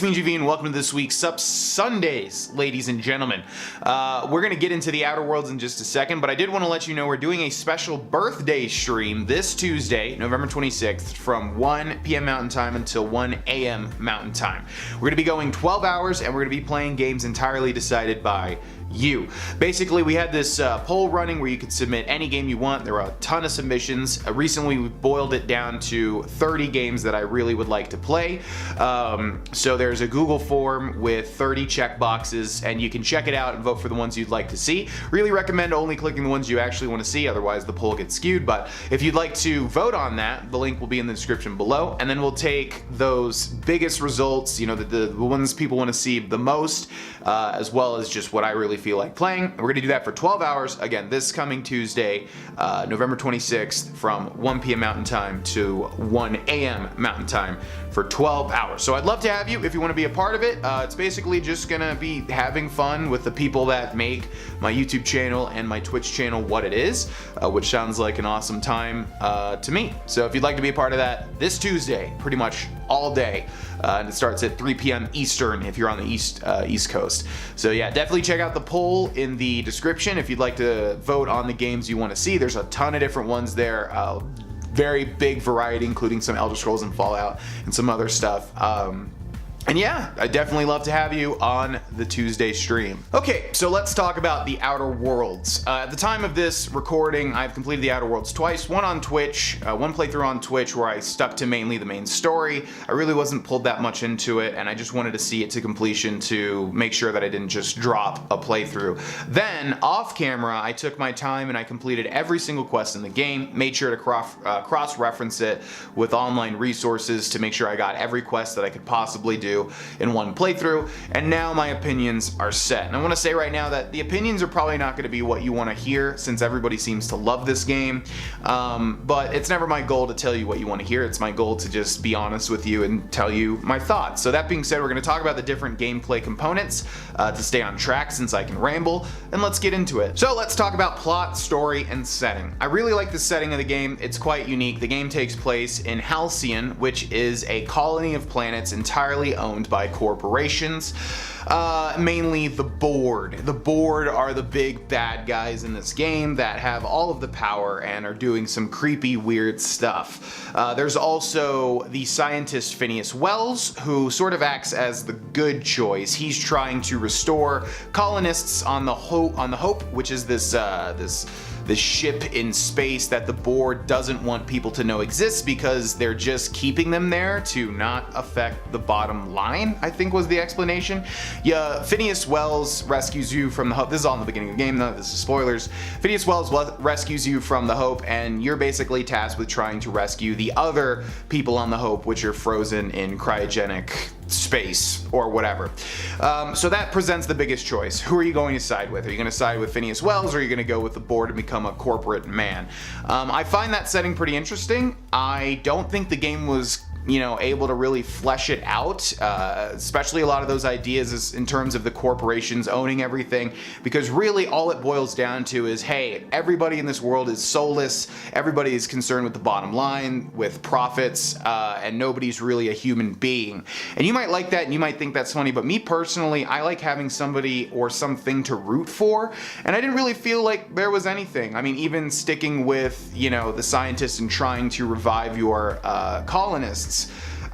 me GV and welcome to this week's Sup Sundays, ladies and gentlemen. We're going to get into the Outer Worlds in just a second, but I did want to let you know we're doing a special birthday stream this Tuesday, November 26th, from 1 p.m. Mountain Time until 1 a.m. Mountain Time. We're going to be going 12 hours and we're going to be playing games entirely decided by you. Basically, we had this poll running where you could submit any game you want. There were a ton of submissions. Recently, we boiled it down to 30 games that I really would like to play. So there's a Google form with 30 check boxes, and you can check it out and vote for the ones you'd like to see. Really recommend only clicking the ones you actually want to see, otherwise the poll gets skewed. But if you'd like to vote on that, the link will be in the description below, and then we'll take those biggest results, you know, the ones people want to see the most, as well as just what I really feel like playing. We're going to do that for 12 hours, again, this coming Tuesday, November 26th, from 1 p.m. Mountain Time to 1 a.m. Mountain Time for 12 hours. So I'd love to have you if you want to be a part of it. It's basically just going to be having fun with the people that make my YouTube channel and my Twitch channel what it is, which sounds like an awesome time to me. So if you'd like to be a part of that this Tuesday, pretty much all day, and it starts at 3 p.m. Eastern if you're on the East Coast. So yeah, definitely check out the poll in the description if you'd like to vote on the games you want to see. There's a ton of different ones there. Very big variety, including some Elder Scrolls and Fallout and some other stuff. And yeah, I'd definitely love to have you on the Tuesday stream. Okay, so let's talk about the Outer Worlds. At the time of this recording, I've completed the Outer Worlds twice, one on Twitch, one playthrough on Twitch where I stuck to mainly the main story. I really wasn't pulled that much into it, and I just wanted to see it to completion to make sure that I didn't just drop a playthrough. Then, off camera, I took my time and I completed every single quest in the game, made sure to cross-reference it with online resources to make sure I got every quest that I could possibly do in one playthrough, and now my opinions are set. And I want to say right now that the opinions are probably not going to be what you want to hear, since everybody seems to love this game, but it's never my goal to tell you what you want to hear. It's my goal to just be honest with you and tell you my thoughts. So that being said, we're going to talk about the different gameplay components to stay on track, since I can ramble, and let's get into it. So let's talk about plot, story, and setting. I really like the setting of the game. It's quite unique. The game takes place in Halcyon, which is a colony of planets entirely owned by corporations, mainly the Board. The Board are the big bad guys in this game that have all of the power and are doing some creepy, weird stuff. There's also the scientist Phineas Wells, who sort of acts as the good choice. He's trying to restore colonists on the Hope, which is this ship in space that the Board doesn't want people to know exists because they're just keeping them there to not affect the bottom line, I think was the explanation. Yeah, Phineas Wells rescues you from the Hope. This is all in the beginning of the game, none of this is spoilers. Phineas Wells rescues you from the Hope, and you're basically tasked with trying to rescue the other people on the Hope, which are frozen in cryogenic space or whatever. So that presents the biggest choice. Who are you going to side with? Are you going to side with Phineas Wells, or are you going to go with the Board and become a corporate man? I find that setting pretty interesting. I don't think the game was able to really flesh it out, especially a lot of those ideas is in terms of the corporations owning everything, because really all it boils down to is, hey, everybody in this world is soulless, everybody is concerned with the bottom line, with profits, and nobody's really a human being. And you might like that and you might think that's funny, but me personally, I like having somebody or something to root for, and I didn't really feel like there was anything. I mean, even sticking with, the scientists and trying to revive your colonists,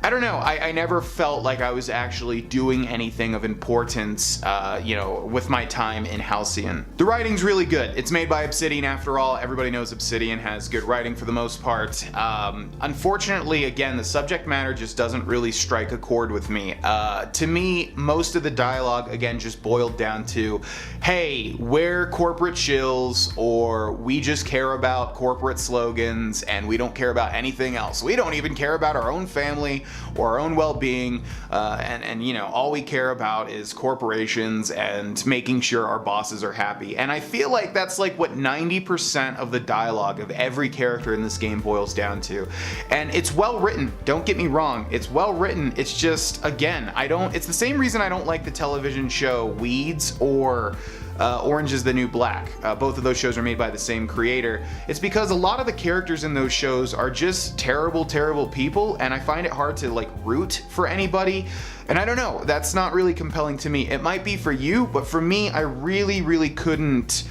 I don't know, I never felt like I was actually doing anything of importance, with my time in Halcyon. The writing's really good. It's made by Obsidian after all. Everybody knows Obsidian has good writing for the most part. Unfortunately, again, the subject matter just doesn't really strike a chord with me. To me, most of the dialogue, again, just boiled down to, hey, we're corporate shills, or we just care about corporate slogans, and we don't care about anything else. We don't even care about our own family or our own well-being, and all we care about is corporations and making sure our bosses are happy. And I feel like that's like what 90% of the dialogue of every character in this game boils down to. And it's well written, don't get me wrong, it's well written. It's just, again, it's the same reason I don't like the television show Weeds or Orange is the New Black. Both of those shows are made by the same creator. It's because a lot of the characters in those shows are just terrible, terrible people, and I find it hard to like root for anybody. And I don't know, that's not really compelling to me. It might be for you, but for me, I really couldn't,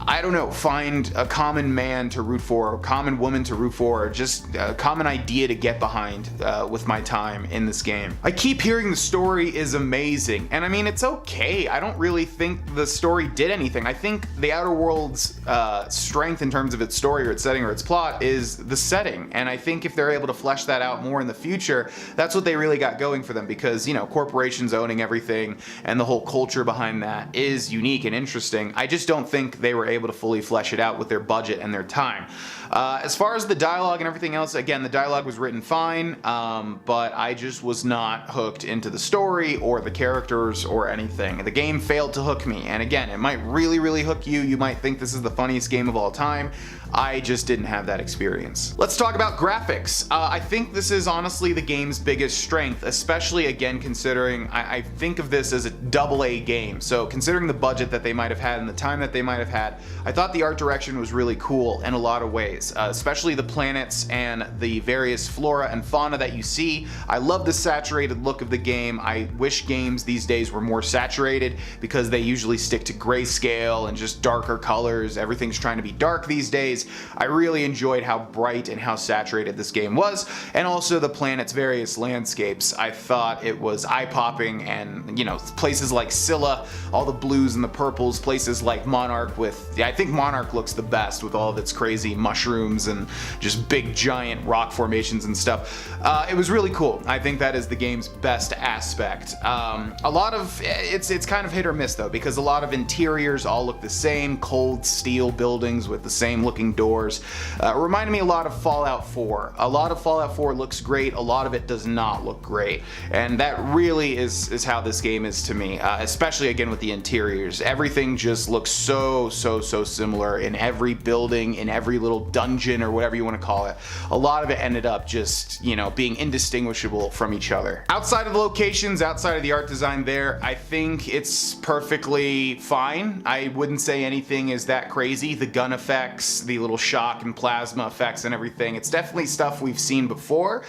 I don't know, find a common man to root for, a common woman to root for, or just a common idea to get behind with my time in this game. I keep hearing the story is amazing, and I mean, it's okay. I don't really think the story did anything. I think the Outer Worlds' strength in terms of its story or its setting or its plot is the setting, and I think if they're able to flesh that out more in the future, that's what they really got going for them, because, you know, corporations owning everything and the whole culture behind that is unique and interesting. I just don't think they were able to fully flesh it out with their budget and their time. As far as the dialogue and everything else, again, the dialogue was written fine, but I just was not hooked into the story or the characters or anything. The game failed to hook me, and again, it might really hook you. You might think this is the funniest game of all time. I just didn't have that experience. Let's talk about graphics. I think this is honestly the game's biggest strength, especially again considering I think of this as a AA game. So considering the budget that they might have had and the time that they might have had, I thought the art direction was really cool in a lot of ways, especially the planets and the various flora and fauna that you see. I love the saturated look of the game. I wish games these days were more saturated because they usually stick to grayscale and just darker colors. Everything's trying to be dark these days. I really enjoyed how bright and how saturated this game was, and also the planet's various landscapes. I thought it was eye-popping, and you know, places like Scylla, all the blues and the purples, places like Monarch with, I think Monarch looks the best with all of its crazy mushrooms and just big giant rock formations and stuff. It was really cool. I think that is the game's best aspect. A lot of, it's kind of hit or miss though, because a lot of interiors all look the same, cold steel buildings with the same looking doors. Reminded me a lot of Fallout 4. A lot of Fallout 4 looks great, a lot of it does not look great. And that really is how this game is to me, especially again with the interiors. Everything just looks so similar in every building, in every little dungeon or whatever you want to call it. A lot of it ended up just, you know, being indistinguishable from each other. Outside of the locations, outside of the art design there, I think it's perfectly fine. I wouldn't say anything is that crazy. The gun effects, the little shock and plasma effects and everything, it's definitely stuff we've seen before.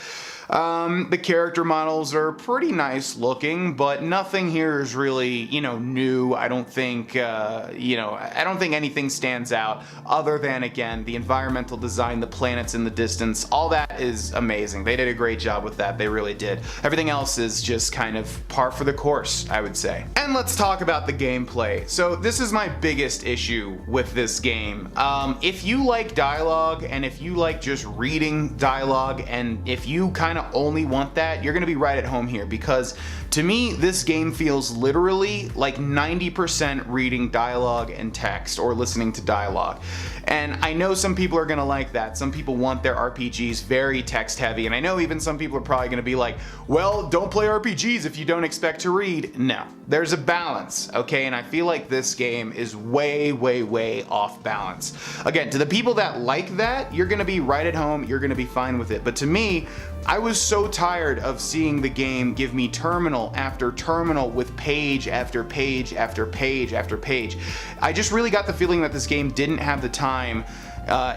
The character models are pretty nice looking, but nothing here is really, you know, new. I don't think, I don't think anything stands out other than, again, the environmental design, the planets in the distance, all that is amazing. They did a great job with that, they really did. Everything else is just kind of par for the course, I would say. And let's talk about the gameplay. So this is my biggest issue with this game. If you like dialogue, and if you like just reading dialogue, and if you kind of only want that, you're gonna be right at home here, because to me this game feels literally like 90% reading dialogue and text or listening to dialogue. And I know some people are gonna like that. Some people want their RPGs very text heavy, and I know even some people are probably gonna be like, well, don't play RPGs if you don't expect to read. No, there's a balance, okay? And I feel like this game is way off balance. Again, to the people that like that, you're gonna be right at home, you're gonna be fine with it. But to me, I was so tired of seeing the game give me terminal after terminal with page after page after page after page. I just really got the feeling that this game didn't have the time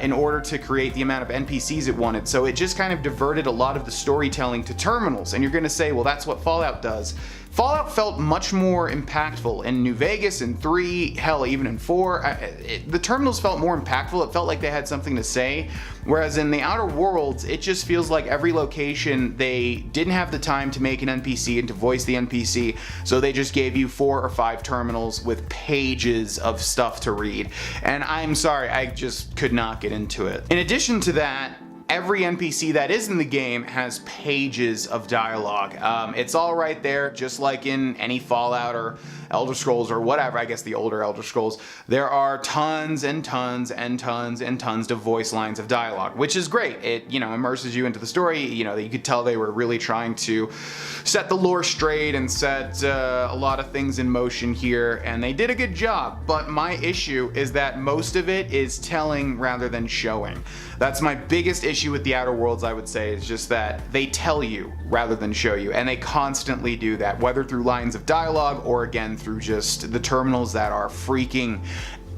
in order to create the amount of NPCs it wanted. So it just kind of diverted a lot of the storytelling to terminals. And you're gonna say, well, that's what Fallout does. Fallout felt much more impactful in New Vegas, in 3, hell, even in 4. The terminals felt more impactful. It felt like they had something to say. Whereas in the Outer Worlds, it just feels like every location, they didn't have the time to make an NPC and to voice the NPC, so they just gave you 4 or 5 terminals with pages of stuff to read. And I'm sorry, I just could not get into it. In addition to that, every NPC that is in the game has pages of dialogue. It's all right there, just like in any Fallout or Elder Scrolls or whatever, I guess the older Elder Scrolls. There are tons and tons and tons and tons of voice lines of dialogue, which is great. It, you know, immerses you into the story. You know, you could tell they were really trying to set the lore straight and set a lot of things in motion here, and they did a good job. But my issue is that most of it is telling rather than showing. That's my biggest issue issue with the Outer Worlds, I would say, is just that they tell you rather than show you, and they constantly do that, whether through lines of dialogue or again through just the terminals that are freaking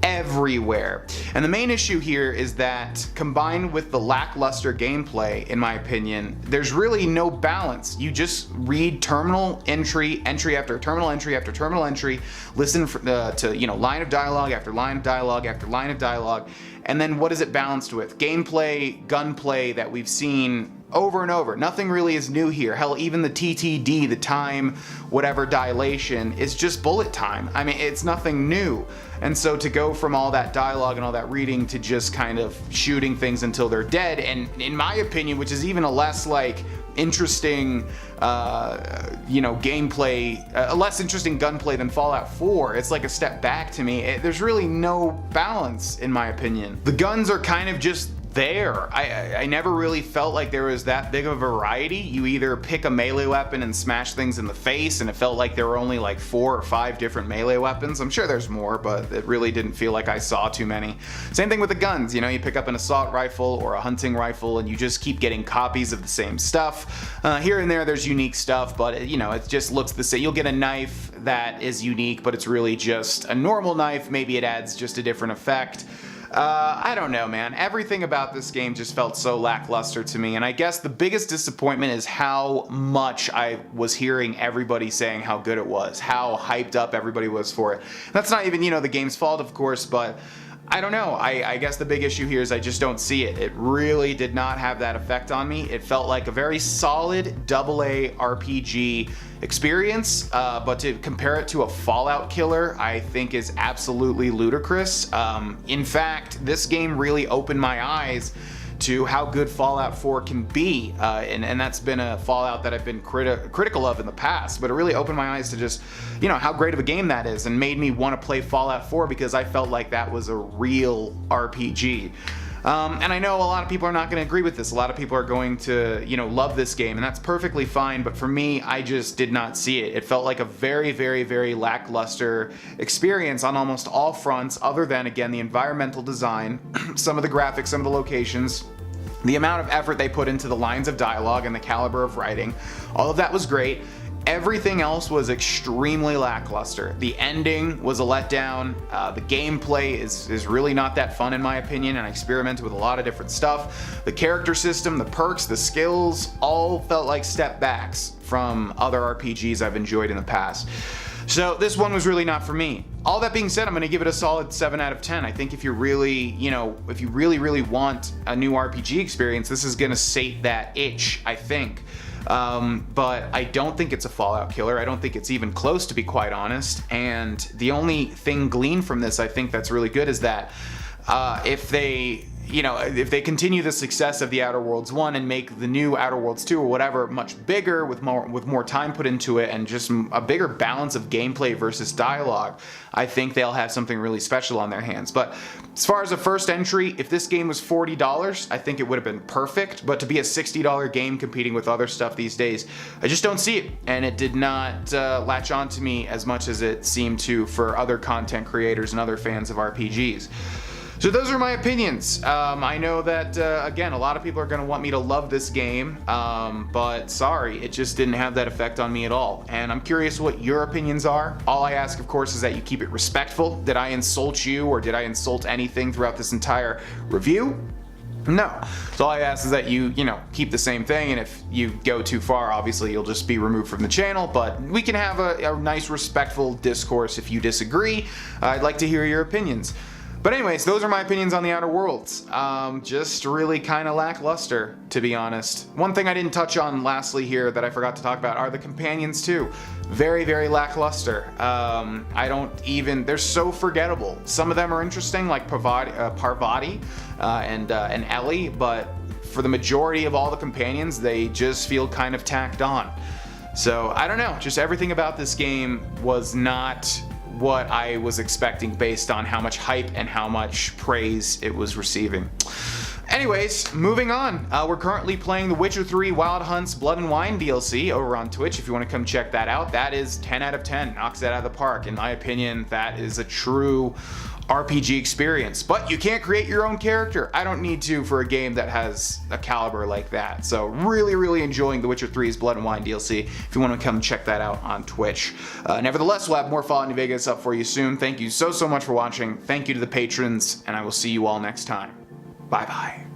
everywhere. And the main issue here is that, combined with the lackluster gameplay, in my opinion, there's really no balance. You just read terminal entry after terminal entry after terminal entry, listen to, you know, line of dialogue after line of dialogue after line of dialogue, and then what is it balanced with? Gameplay, gunplay that we've seen over and over. Nothing really is new here. Hell, even the TTD, the time, whatever dilation, is just bullet time. I mean, it's nothing new. And so to go from all that dialogue and all that reading to just kind of shooting things until they're dead, and in my opinion, which is even a less like interesting, you know, gameplay, a less interesting gunplay than Fallout 4. It's like a step back to me. There's really no balance, in my opinion. The guns are kind of just there. I never really felt like there was that big of a variety. You either pick a melee weapon and smash things in the face, and it felt like there were only like 4 or 5 different melee weapons. I'm sure there's more, but it really didn't feel like I saw too many. Same thing with the guns. You know, you pick up an assault rifle or a hunting rifle and you just keep getting copies of the same stuff. Here and there there's unique stuff, but you know, it just looks the same. You'll get a knife that is unique, but it's really just a normal knife. Maybe it adds just a different effect. I don't know, man. Everything about this game just felt so lackluster to me, and I guess the biggest disappointment is how much I was hearing everybody saying how good it was, how hyped up everybody was for it. That's not even, you know, the game's fault, of course, but I don't know. I guess the big issue here is I just don't see it. It really did not have that effect on me. It felt like a very solid AA RPG experience, but to compare it to a Fallout killer, I think is absolutely ludicrous. In fact, this game really opened my eyes to how good Fallout 4 can be, and that's been a Fallout that I've been critical of in the past, but it really opened my eyes to just, you know, how great of a game that is, and made me want to play Fallout 4 because I felt like that was a real RPG. And I know a lot of people are not going to agree with this. A lot of people are going to, you know, love this game, and that's perfectly fine, but for me, I just did not see it. It felt like a very, very, very lackluster experience on almost all fronts, other than, again, the environmental design, some of the graphics, some of the locations, the amount of effort they put into the lines of dialogue and the caliber of writing. All of that was great. Everything else was extremely lackluster. The ending was a letdown. The gameplay is really not that fun in my opinion, and I experimented with a lot of different stuff. The character system, the perks, the skills, all felt like step backs from other RPGs I've enjoyed in the past. So this one was really not for me. All that being said, I'm going to give it a solid 7 out of 10. I think if you're really, you know, if you really, really want a new RPG experience, this is going to sate that itch, I think. But I don't think it's a Fallout killer. I don't think it's even close, to be quite honest. And the only thing gleaned from this, I think that's really good, is that if they continue the success of the Outer Worlds 1 and make the new Outer Worlds 2 or whatever much bigger, with more time put into it and just a bigger balance of gameplay versus dialogue, I think they'll have something really special on their hands. But as far as a first entry, if this game was $40, I think it would have been perfect. But to be a $60 game competing with other stuff these days, I just don't see it. And it did not latch on to me as much as it seemed to for other content creators and other fans of RPGs. So those are my opinions. I know that, again, a lot of people are going to want me to love this game, but sorry, it just didn't have that effect on me at all. And I'm curious what your opinions are. All I ask, of course, is that you keep it respectful. Did I insult you, or did I insult anything throughout this entire review? No. So all I ask is that you keep the same thing, and if you go too far, obviously you'll just be removed from the channel, but we can have a nice, respectful discourse if you disagree. I'd like to hear your opinions. But anyways, those are my opinions on the Outer Worlds. Just really kind of lackluster, to be honest. One thing I didn't touch on lastly here that I forgot to talk about are the companions too. Very, very lackluster. They're so forgettable. Some of them are interesting, like Parvati and Ellie, but for the majority of all the companions, they just feel kind of tacked on. So I don't know, just everything about this game was not what I was expecting based on how much hype and how much praise it was receiving. Anyways, moving on. We're currently playing The Witcher 3 Wild Hunt's Blood and Wine DLC over on Twitch. If you want to come check that out, that is 10 out of 10. Knocks that out of the park. In my opinion, that is a true RPG experience. But you can't create your own character. I don't need to for a game that has a caliber like that. So really enjoying The Witcher 3's Blood and Wine DLC. If you want to come check that out on Twitch. Nevertheless, we'll have more Fallout New Vegas up for you soon. Thank you so much for watching. Thank you to the patrons, and I will see you all next time. Bye bye.